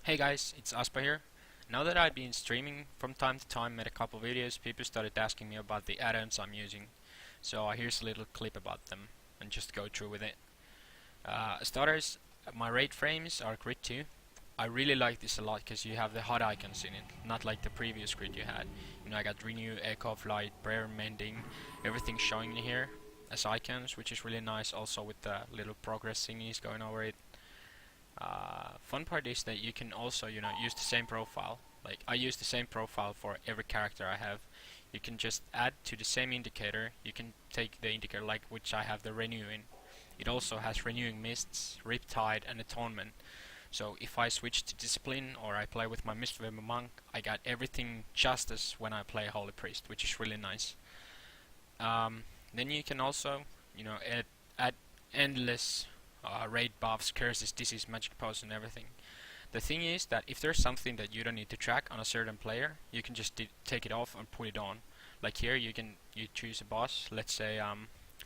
Hey guys, it's Aspa here. Now that I've been streaming from time to time, made a couple videos, people started asking me about the add-ons I'm using. So here's a little clip about them and just go through with it. Starters, my raid frames are grid 2. I really like this a lot because you have the HUD icons in it, not like the previous grid you had. You know, I got Renew, Echo of Light, Prayer Mending, everything showing in here as icons, which is really nice, also with the little progress thingies going over it. Fun part is that you can also, use the same profile. Like I use the same profile for every character I have. You can just add to the same indicator. You can take the indicator like which I have the renew in. It also has renewing mists, riptide, and atonement. So if I switch to discipline or I play with my Mistweaver monk, I got everything just as when I play Holy Priest, which is really nice. Then you can also, add endless raid buffs, curses, disease, magic potions, and everything. The thing is that if there's something that you don't need to track on a certain player, you can just take it off and put it on. Like here, you choose a boss. Let's say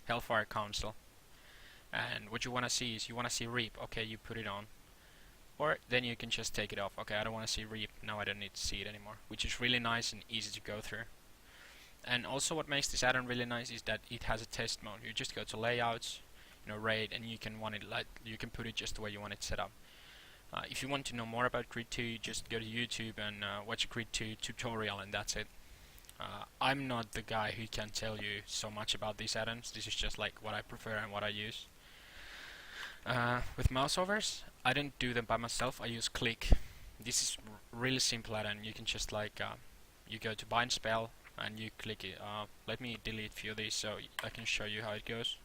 Hellfire Council, and what you want to see is you want to see Reap. Okay, you put it on, or then you can just take it off. Okay, I don't want to see Reap. Now I don't need to see it anymore, which is really nice and easy to go through. And also, what makes this add-on really nice is that it has a test mode. You just go to layouts, raid, and you can put it just the way you want it set up. If you want to know more about Grid 2, just go to YouTube and watch a Grid 2 tutorial, and that's it. I'm not the guy who can tell you so much about these add-ons. This is just like what I prefer and what I use. With mouse overs, I don't do them by myself. I use Click. This is really simple add-on. You can just you go to bind spell and you click it. Let me delete a few of these so I can show you how it goes.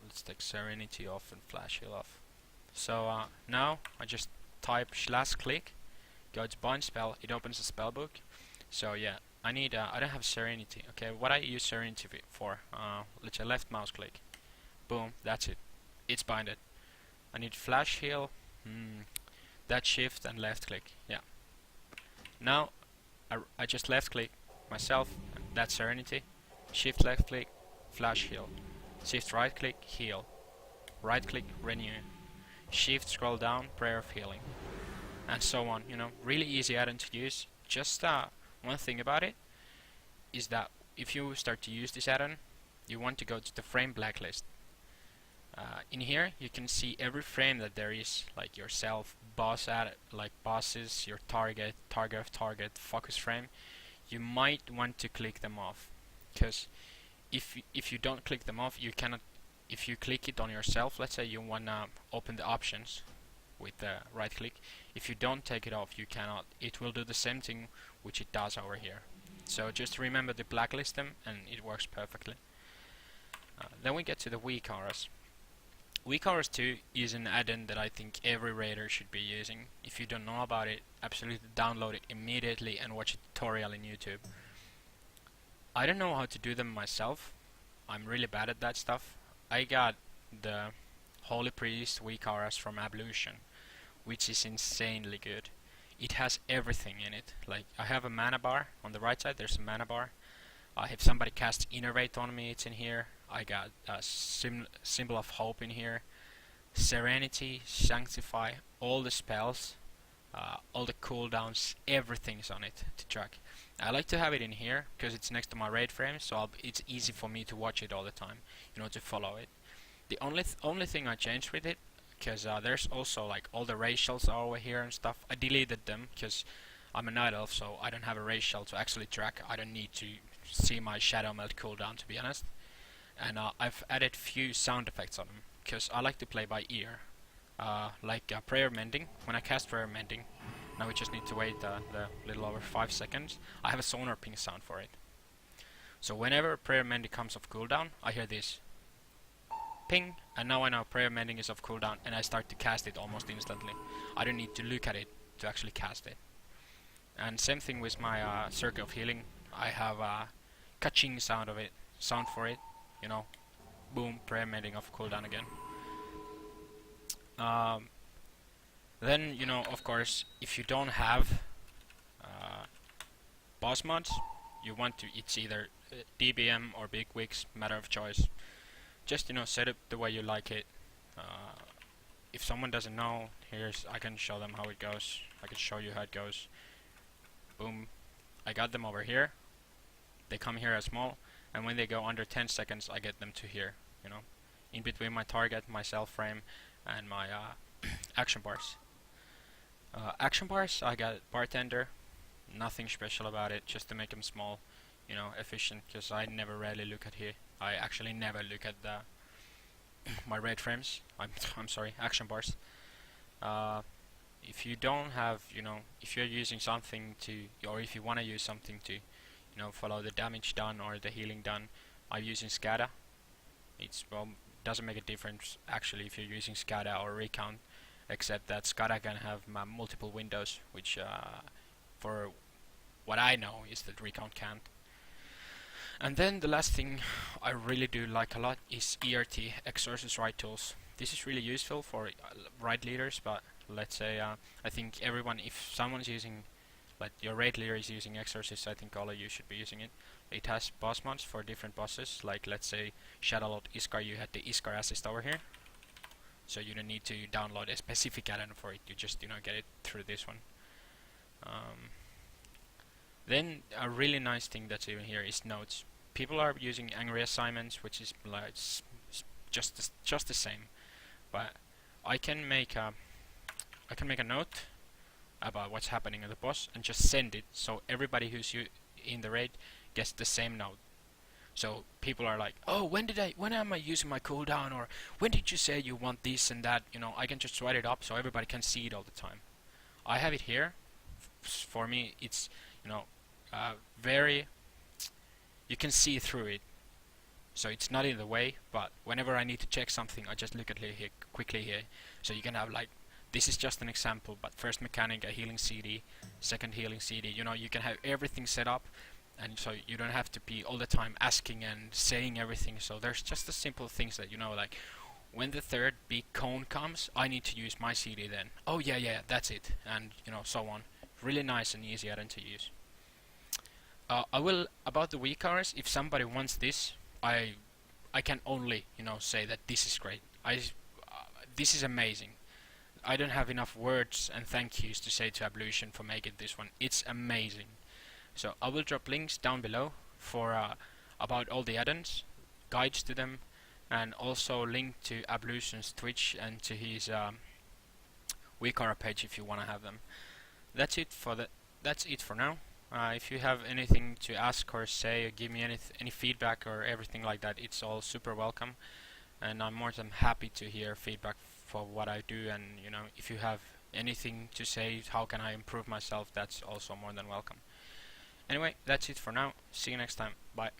Let's take Serenity off and Flash Heal off. So now I just type /click, go to bind spell, it opens the spell book. So yeah, I don't have Serenity. Okay, what I use Serenity for, let's say left mouse click, boom, that's it, it's binded. I need Flash Heal, that shift and left click, yeah. Now I just left click myself, that's Serenity, shift left click, Flash Heal. Shift right click, heal. Right click, renew. Shift scroll down, prayer of healing. And so on, really easy add-on to use. Just one thing about it is that if you start to use this add-on, you want to go to the frame blacklist. In here you can see every frame that there is, like yourself, bosses, your target of target, focus frame. You might want to click them off, because if you don't click them off, you cannot. If you click it on yourself, let's say you wanna open the options with the right click, if you don't take it off, you cannot. It will do the same thing which it does over here. So just remember to blacklist them and it works perfectly. Then we get to the weak auras. Weak auras 2 is an add-on that I think every raider should be using. If you don't know about it, absolutely download it immediately and watch a tutorial in YouTube. I don't know how to do them myself. I'm really bad at that stuff. I got the Holy Priest weak auras from Ablution, which is insanely good. It has everything in it. Like I have a mana bar on the right side. There's a mana bar. If somebody casts Innervate on me, it's in here. I got a Symbol of Hope in here. Serenity, Sanctify, all the spells, all the cooldowns, everything's on it to track. I like to have it in here because it's next to my raid frame, so it's easy for me to watch it all the time, to follow it. The only thing I changed with it, because there's also like all the racials are over here and stuff. I deleted them because I'm a night elf, so I don't have a racial to actually track. I don't need to see my shadow melt cooldown, to be honest. And I've added few sound effects on them because I like to play by ear. Like prayer mending. When I cast prayer mending, now we just need to wait the little over 5 seconds. I have a sonar ping sound for it. So whenever prayer mending comes off cooldown, I hear this ping, and now I know prayer mending is off cooldown, and I start to cast it almost instantly. I don't need to look at it to actually cast it. And same thing with my circle of healing. I have a catching sound for it. Boom, prayer mending off cooldown again. Then, of course, if you don't have boss mods, it's either DBM or Big Wigs, matter of choice. Just, set it the way you like it. if someone doesn't know, I can show them how it goes. I can show you how it goes. Boom, I got them over here. They come here as small, and when they go under 10 seconds, I get them to here, you know, in between my target, my cell frame, and my action bars. Action bars, I got bartender, nothing special about it, just to make them small, you know, efficient, because I never really look at here. I actually never look at the my red frames. I'm sorry, action bars. If you don't have, you know, if you're using something to, or if you want to use something to, you know, follow the damage done or the healing done, I'm using SCADA. It's, well, doesn't make a difference actually if you're using SCADA or recount, except that SCADA can have multiple windows, which for what I know is that recount can't. And then the last thing I really do like a lot is ERT, Exorcist Right Tools. This is really useful for raid leaders, but let's say I think everyone, if someone's using, like your raid leader is using Exorcist, I think all of you should be using it. It has boss mods for different bosses, like let's say Shadowlord Iskar, you had the Iskar assist over here. So you don't need to download a specific add-on for it, you just, you know, get it through this one. Then a really nice thing that's even here is notes. People are using angry assignments, which is like just the same, but I can make a note about what's happening at the boss and just send it, so everybody who's in the raid gets the same note. So people are like, oh, when am I using my cooldown, or when did you say you want this and that? You know, I can just write it up so everybody can see it all the time. I have it here. For me, it's, you know, very, you can see through it, so it's not in the way, but whenever I need to check something, I just look at it here quickly here. So you can have, like, this is just an example, but first mechanic, a healing CD, second healing CD, you know, you can have everything set up, and so you don't have to be all the time asking and saying everything. So there's just the simple things that, you know, like when the third big cone comes, I need to use my CD then. Oh yeah, that's it, and you know, so on. Really nice and easy add-on to use. I will, about the weak hours, if somebody wants this, I can only, you know, say that this is great. This is amazing. I don't have enough words and thank yous to say to Ablution for making this one. It's amazing. So I will drop links down below for about all the add-ons, guides to them, and also link to Ablution's Twitch and to his WeCara page if you want to have them. That's it for now. If you have anything to ask or say or give me any feedback or everything like that, it's all super welcome, and I'm more than happy to hear feedback for what I do. And you know, if you have anything to say, how can I improve myself, that's also more than welcome. Anyway, that's it for now. See you next time. Bye.